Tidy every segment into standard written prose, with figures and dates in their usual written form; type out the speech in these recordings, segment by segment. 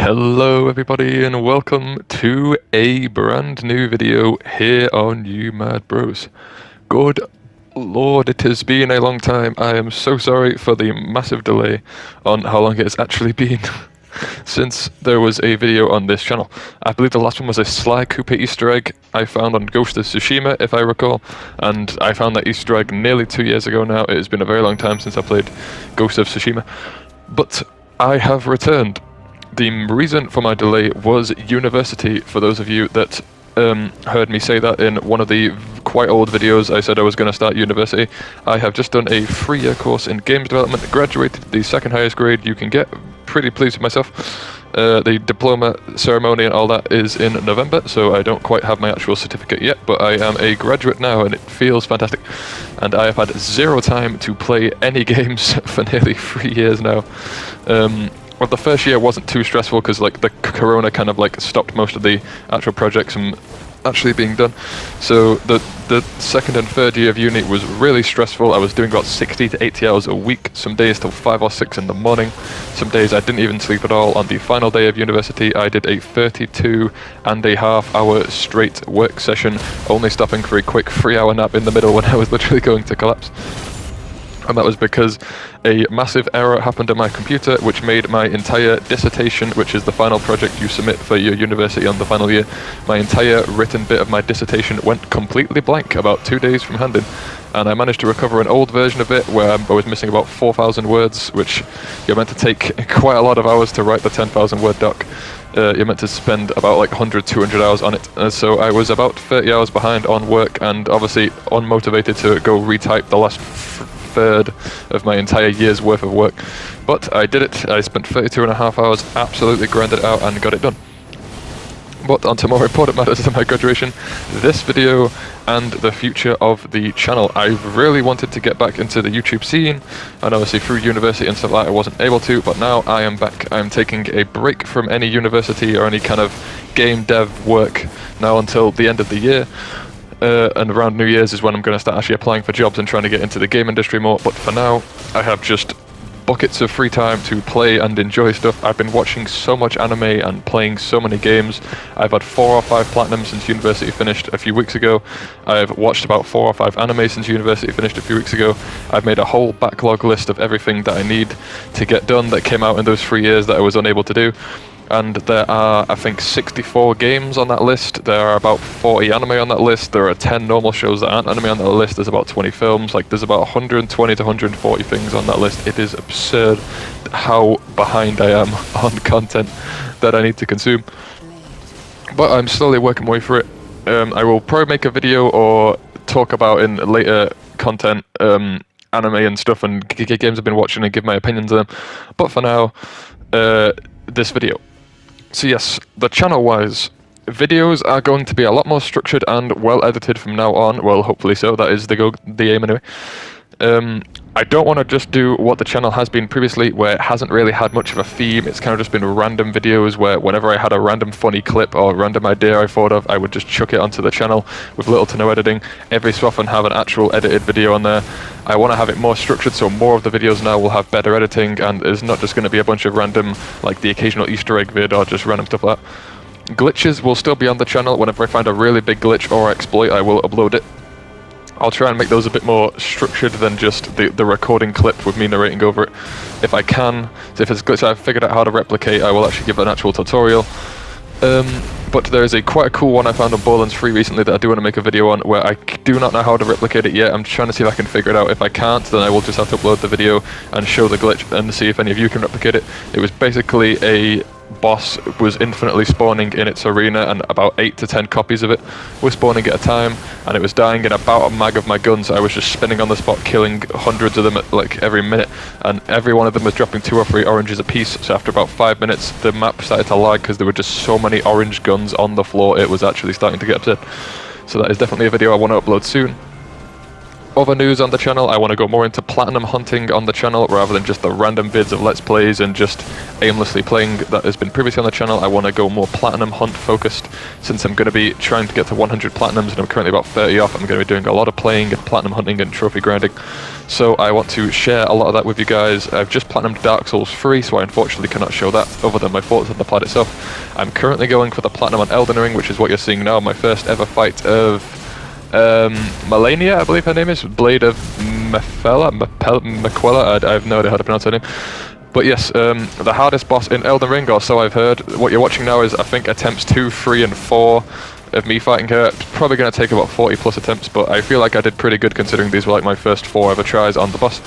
Hello everybody and welcome to a brand new video here on UMadBroz. Good lord, it has been a long time. I am so sorry for the massive delay on how long it has actually been since there was a video on this channel. I believe the last one was a Sly Cooper Easter egg I found on Ghost of Tsushima, if I recall, and I found that Easter egg nearly 2 years ago now. It has been a very long time since I played Ghost of Tsushima, but I have returned. The reason for my delay was university. For those of you that heard me say that in one of the quite old videos, I said I was going to start university. I have just done a 3-year course in games development, graduated the second highest grade you can get. Pretty pleased with myself. The diploma ceremony and all that is in November, so I don't quite have my actual certificate yet, but I am a graduate now and it feels fantastic. And I have had zero time to play any games for nearly 3 years now. Well, the first year wasn't too stressful because like the corona kind of like stopped most of the actual projects from actually being done. So the second and third year of uni was really stressful. I was doing about 60 to 80 hours a week, some days till 5 or 6 in the morning. Some days I didn't even sleep at all. On the final day of university, I did a 32.5-hour straight work session, only stopping for a quick 3-hour nap in the middle when I was literally going to collapse. And that was because a massive error happened on my computer, which made my entire dissertation, which is the final project you submit for your university on the final year, my entire written bit of my dissertation went completely blank about 2 days from handing. And I managed to recover an old version of it where I was missing about 4,000 words, which you're meant to take quite a lot of hours to write the 10,000 word doc. You're meant to spend about like 100, 200 hours on it. So I was about 30 hours behind on work and obviously unmotivated to go retype the last third of my entire year's worth of work. But I did it. I spent 32.5 hours, absolutely grinded it out and got it done. But on to more important matters than my graduation, this video and the future of the channel. I really wanted to get back into the YouTube scene, and obviously through university and stuff like that I wasn't able to, but now I am back. I'm taking a break from any university or any kind of game dev work now until the end of the year. And around New Year's is when I'm going to start actually applying for jobs and trying to get into the game industry more. But for now, I have just buckets of free time to play and enjoy stuff. I've been watching so much anime and playing so many games. I've had 4 or 5 platinum since university finished a few weeks ago. I've watched about 4 or 5 anime since university finished a few weeks ago. I've made a whole backlog list of everything that I need to get done that came out in those 3 years that I was unable to do. And there are, I think, 64 games on that list. There are about 40 anime on that list. There are 10 normal shows that aren't anime on that list. There's about 20 films. Like, there's about 120 to 140 things on that list. It is absurd how behind I am on content that I need to consume. But I'm slowly working my way through it. I will probably make a video or talk about in later content anime and stuff and games I've been watching and give my opinions on them. But for now, this video. So yes, the channel-wise, videos are going to be a lot more structured and well-edited from now on. Well, hopefully so. That is the aim anyway. I don't want to just do what the channel has been previously, where it hasn't really had much of a theme. It's kind of just been random videos where whenever I had a random funny clip or random idea I thought of, I would just chuck it onto the channel with little to no editing. Every so often have an actual edited video on there. I want to have it more structured, so more of the videos now will have better editing, and it's not just going to be a bunch of random, like the occasional Easter egg vid or just random stuff like that. Glitches will still be on the channel. Whenever I find a really big glitch or exploit, I will upload it. I'll try and make those a bit more structured than just the recording clip with me narrating over it, if I can. So if it's a glitch I've figured out how to replicate, I will actually give an actual tutorial. But there is quite a cool one I found on Borderlands 3 recently that I do want to make a video on, where I do not know how to replicate it yet. I'm trying to see if I can figure it out. If I can't, then I will just have to upload the video and show the glitch and see if any of you can replicate it. It was basically a boss was infinitely spawning in its arena, and about 8 to 10 copies of it were spawning at a time, and it was dying in about a mag of my guns. I was just spinning on the spot, killing hundreds of them at like every minute, and every one of them was dropping 2 or 3 oranges a piece. So after about 5 minutes, the map started to lag because there were just so many orange guns on the floor. It was actually starting to get upset. So that is definitely a video I want to upload soon. Other news on the channel, I want to go more into platinum hunting on the channel rather than just the random vids of let's plays and just aimlessly playing that has been previously on the channel. I want to go more platinum hunt focused, since I'm going to be trying to get to 100 platinums and I'm currently about 30 off. I'm going to be doing a lot of playing and platinum hunting and trophy grinding. So I want to share a lot of that with you guys. I've just platinumed Dark Souls 3, so I unfortunately cannot show that other than my thoughts on the plat itself. I'm currently going for the platinum on Elden Ring, which is what you're seeing now, my first ever fight of Melania, I believe her name is, Blade of Mequella, I have no idea how to pronounce her name. But yes, the hardest boss in Elden Ring, or so I've heard. What you're watching now is, I think, attempts 2, 3, and 4 of me fighting her. It's probably going to take about 40 plus attempts, but I feel like I did pretty good considering these were like my first 4 ever tries on the boss.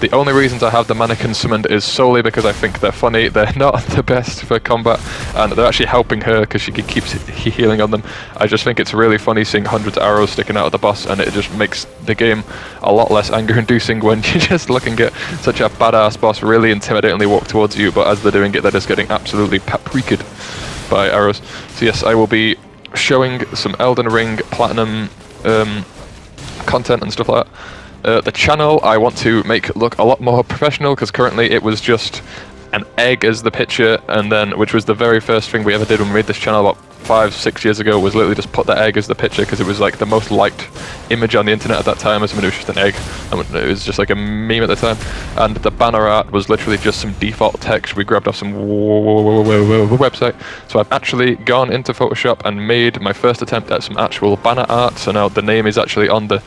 The only reasons I have the mannequins summoned is solely because I think they're funny. They're not the best for combat, and they're actually helping her because she keeps healing on them. I just think it's really funny seeing hundreds of arrows sticking out of the boss, and it just makes the game a lot less anger-inducing when you're just looking at such a badass boss really intimidatingly walk towards you, but as they're doing it, they're just getting absolutely paprika'd by arrows. So yes, I will be showing some Elden Ring platinum content and stuff like that. The channel I want to make look a lot more professional, because currently it was just an egg as the picture, and then, which was the very first thing we ever did when we made this channel about 5-6 years ago, was literally just put the egg as the picture, because it was like the most liked image on the internet at that time. It was just an egg, and it was just like a meme at the time. And the banner art was literally just some default text we grabbed off some website. So I've actually gone into Photoshop and made my first attempt at some actual banner art. So now the name is actually on the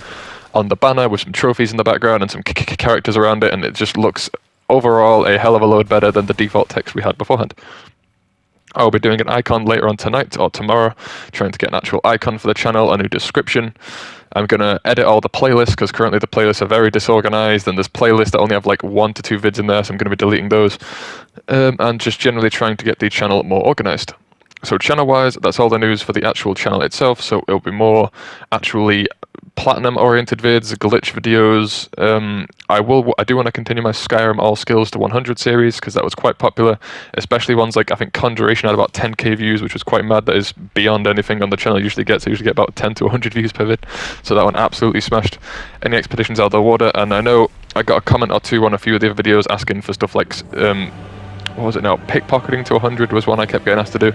banner with some trophies in the background and some characters around it, and it just looks overall a hell of a load better than the default text we had beforehand. I'll be doing an icon later on tonight or tomorrow, trying to get an actual icon for the channel, a new description. I'm going to edit all the playlists, because currently the playlists are very disorganized, and there's playlists that only have like 1 to 2 vids in there, so I'm going to be deleting those. And just generally trying to get the channel more organized. So channel-wise, that's all the news for the actual channel itself, so it'll be more actually platinum-oriented vids, glitch videos. I do want to continue my Skyrim All Skills to 100 series, because that was quite popular, especially ones like, I think Conjuration had about 10k views, which was quite mad. That is beyond anything on the channel usually gets. I usually get about 10 to 100 views per vid, so that one absolutely smashed. Any expeditions out of the water, and I know I got a comment or two on a few of the other videos asking for stuff like, what was it now, pickpocketing to 100 was one I kept getting asked to do.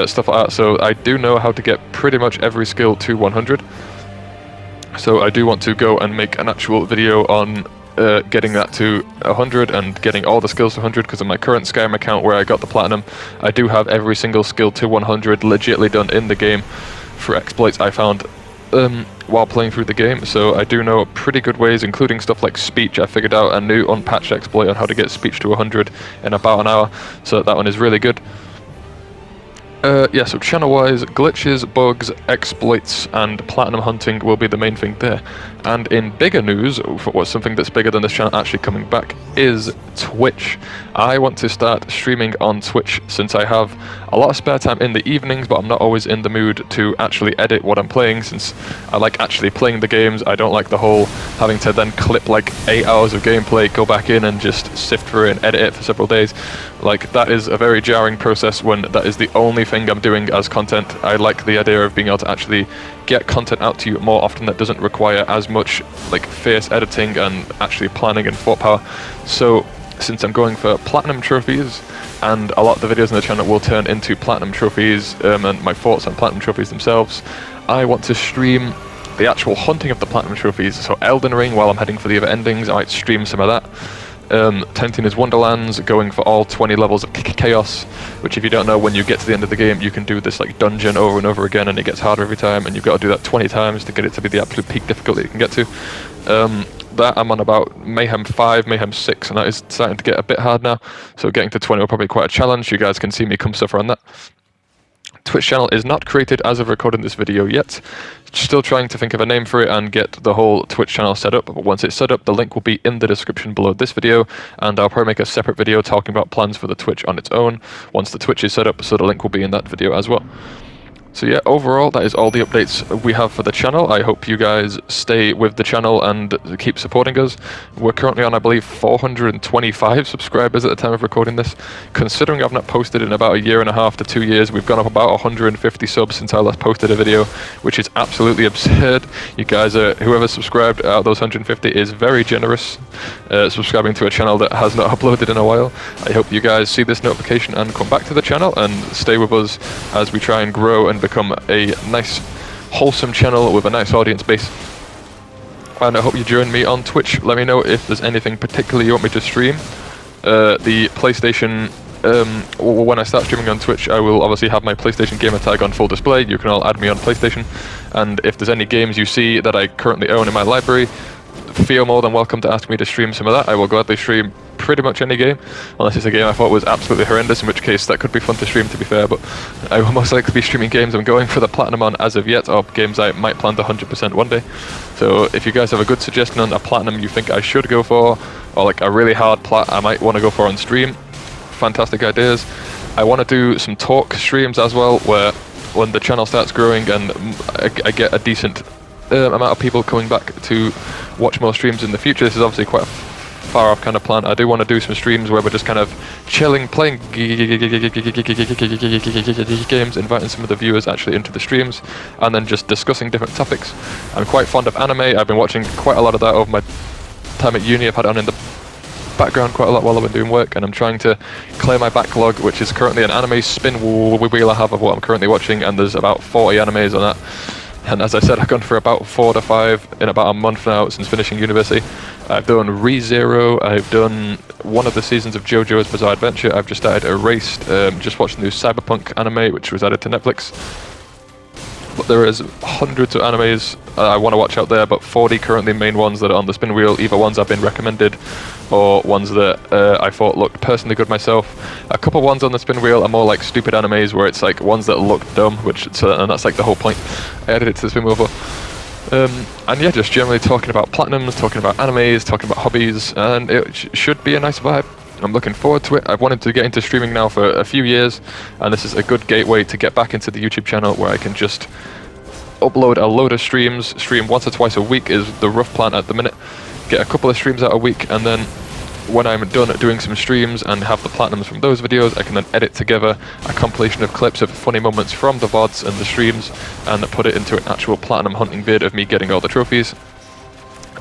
Stuff like that, so I do know how to get pretty much every skill to 100. So I do want to go and make an actual video on getting that to 100 and getting all the skills to 100, because on my current Skyrim account where I got the platinum, I do have every single skill to 100 legitly done in the game for exploits I found while playing through the game. So I do know pretty good ways, including stuff like speech. I figured out a new unpatched exploit on how to get speech to 100 in about an hour, so that one is really good. Yeah, so channel-wise, glitches, bugs, exploits, and platinum hunting will be the main thing there. And in bigger news, what's something that's bigger than this channel actually coming back, is Twitch. I want to start streaming on Twitch, since I have a lot of spare time in the evenings, but I'm not always in the mood to actually edit what I'm playing, since I like actually playing the games. I don't like the whole having to then clip like 8 hours of gameplay, go back in and just sift through it and edit it for several days. Like, that is a very jarring process when that is the only thing I'm doing as content. I like the idea of being able to actually get content out to you more often that doesn't require as much like fierce editing and actually planning and thought power. So since I'm going for platinum trophies, and a lot of the videos on the channel will turn into platinum trophies, and my thoughts on platinum trophies themselves, I want to stream the actual hunting of the platinum trophies. So Elden Ring, while I'm heading for the other endings, I might stream some of that. Tentina's Wonderlands, going for all 20 levels of chaos, which, if you don't know, when you get to the end of the game, you can do this like dungeon over and over again, and it gets harder every time, and you've got to do that 20 times to get it to be the absolute peak difficulty you can get to. That I'm on about Mayhem 5, Mayhem 6, and that is starting to get a bit hard now, so getting to 20 will probably be quite a challenge. You guys can see me come suffer on that. Twitch channel is not created as of recording this video yet. Still trying to think of a name for it and get the whole Twitch channel set up, but once it's set up, the link will be in the description below this video, and I'll probably make a separate video talking about plans for the Twitch on its own once the Twitch is set up, so the link will be in that video as well. So yeah, overall, that is all the updates we have for the channel. I hope you guys stay with the channel and keep supporting us. We're currently on, I believe, 425 subscribers at the time of recording this. Considering I've not posted in about a year and a half to 2 years, we've gone up about 150 subs since I last posted a video, which is absolutely absurd. You guys, whoever subscribed out of those 150 is very generous, subscribing to a channel that has not uploaded in a while. I hope you guys see this notification and come back to the channel and stay with us as we try and grow and become a nice, wholesome channel with a nice audience base. And I hope you join me on Twitch. Let me know if there's anything particular you want me to stream. The PlayStation, when I start streaming on Twitch, I will obviously have my PlayStation gamer tag on full display. You can all add me on PlayStation. And if there's any games you see that I currently own in my library, feel more than welcome to ask me to stream some of that. I will gladly stream pretty much any game, unless it's a game I thought was absolutely horrendous, in which case that could be fun to stream, to be fair, but I will most likely be streaming games I'm going for the platinum on as of yet, or games I might plan to 100% one day. So if you guys have a good suggestion on a platinum you think I should go for, or like a really hard plat I might want to go for on stream, fantastic ideas. I want to do some talk streams as well, where when the channel starts growing and I get a decent amount of people coming back to watch more streams in the future. This is obviously quite a far off kind of plan. I do want to do some streams where we're just kind of chilling, playing games, inviting some of the viewers actually into the streams, and then just discussing different topics. I'm quite fond of anime. I've been watching quite a lot of that over my time at uni. I've had it on in the background quite a lot while I've been doing work, and I'm trying to clear my backlog, which is currently an anime spin wheel I have of what I'm currently watching, and there's about 40 animes on that. And as I said, I've gone for about 4 to 5 in about a month now since finishing university. I've done ReZero, I've done one of the seasons of JoJo's Bizarre Adventure, I've just started Erased, just watched the new Cyberpunk anime, which was added to Netflix. But there is hundreds of animes I want to watch out there, but 40 currently main ones that are on the spin wheel, either ones I've been recommended or ones that I thought looked personally good myself. A couple ones on the spin wheel are more like stupid animes where it's like ones that look dumb, and that's like the whole point. I added it to the spin wheel for. And yeah, just generally talking about platinums, talking about animes, talking about hobbies, and it should be a nice vibe. I'm looking forward to it. I've wanted to get into streaming now for a few years, and this is a good gateway to get back into the YouTube channel where I can just upload a load of streams. Stream once or twice a week is the rough plan at the minute. Get a couple of streams out a week, and then when I'm done doing some streams and have the platinums from those videos, I can then edit together a compilation of clips of funny moments from the VODs and the streams and put it into an actual platinum hunting vid of me getting all the trophies.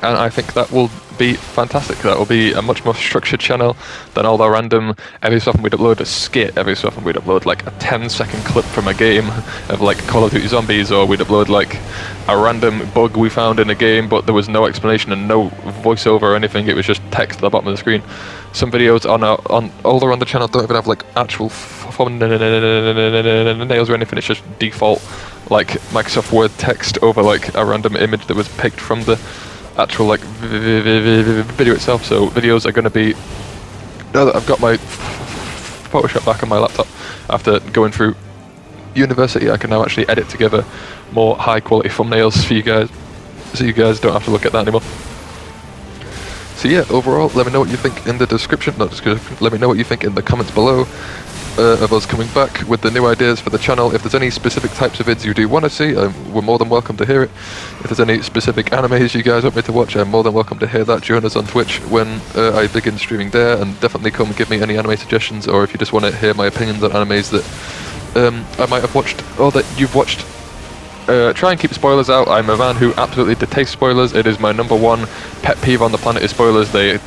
And I think that will be fantastic. That will be a much more structured channel than all the random, every so often we'd upload a skit, every so often we'd upload like a 10-second clip from a game of like Call of Duty Zombies, or we'd upload like a random bug we found in a game but there was no explanation and no voiceover or anything, it was just text at the bottom of the screen. Some videos on older on the channel don't even have like actual thumbnails or anything, it's just default like Microsoft Word text over like a random image that was picked from the actual like video itself. So videos are going to be, now that I've got my Photoshop back on my laptop after going through university, I can now actually edit together more high quality thumbnails for you guys, so you guys don't have to look at that anymore. So yeah, overall, let me know what you think in the description, not description, let me know what you think in the comments below of us coming back with the new ideas for the channel. If there's any specific types of vids you do want to see, we're more than welcome to hear it. If there's any specific animes you guys want me to watch, I'm more than welcome to hear that. Join us on Twitch when I begin streaming there, and definitely come give me any anime suggestions, or if you just want to hear my opinions on animes that I might have watched or that you've watched. Try and keep spoilers out. I'm a man who absolutely detests spoilers. It is my #1 pet peeve on the planet is spoilers. They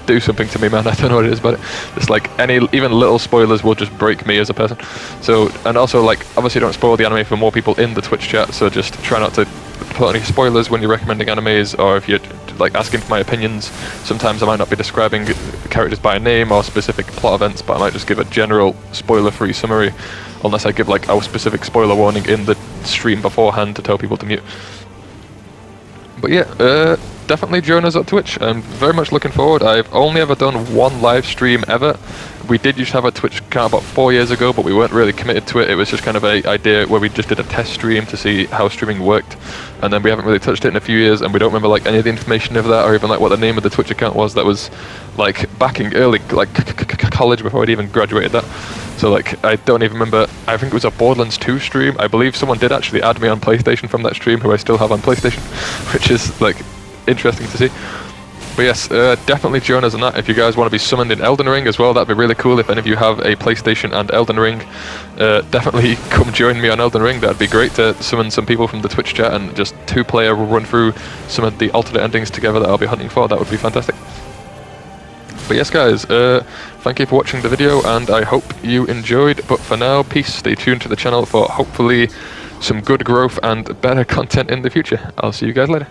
do something to me, man. I don't know what it is about it. It's like even little spoilers will just break me as a person. So, and also like obviously don't spoil the anime for more people in the Twitch chat, so just try not to put any spoilers when you're recommending animes, or if you're like asking for my opinions. Sometimes I might not be describing characters by name or specific plot events, but I might just give a general spoiler-free summary, unless I give like a specific spoiler warning in the stream beforehand to tell people to mute. But yeah, definitely join us on Twitch. I'm very much looking forward. I've only ever done one live stream ever. We did used to have a Twitch account about 4 years ago, but we weren't really committed to it. It was just kind of an idea where we just did a test stream to see how streaming worked, and then we haven't really touched it in a few years, and we don't remember like any of the information of that, or even like what the name of the Twitch account was. That was like back in early like college, before I'd even graduated that. So like, I don't even remember, I think it was a Borderlands 2 stream. I believe someone did actually add me on PlayStation from that stream, who I still have on PlayStation, which is like interesting to see. But yes, definitely join us on that. If you guys want to be summoned in Elden Ring as well, that'd be really cool. If any of you have a PlayStation and Elden Ring, definitely come join me on Elden Ring. That'd be great to summon some people from the Twitch chat and just 2-player run through some of the alternate endings together that I'll be hunting for. That would be fantastic. But yes guys, thank you for watching the video and I hope you enjoyed. But for now, peace. Stay tuned to the channel for hopefully some good growth and better content in the future. I'll see you guys later.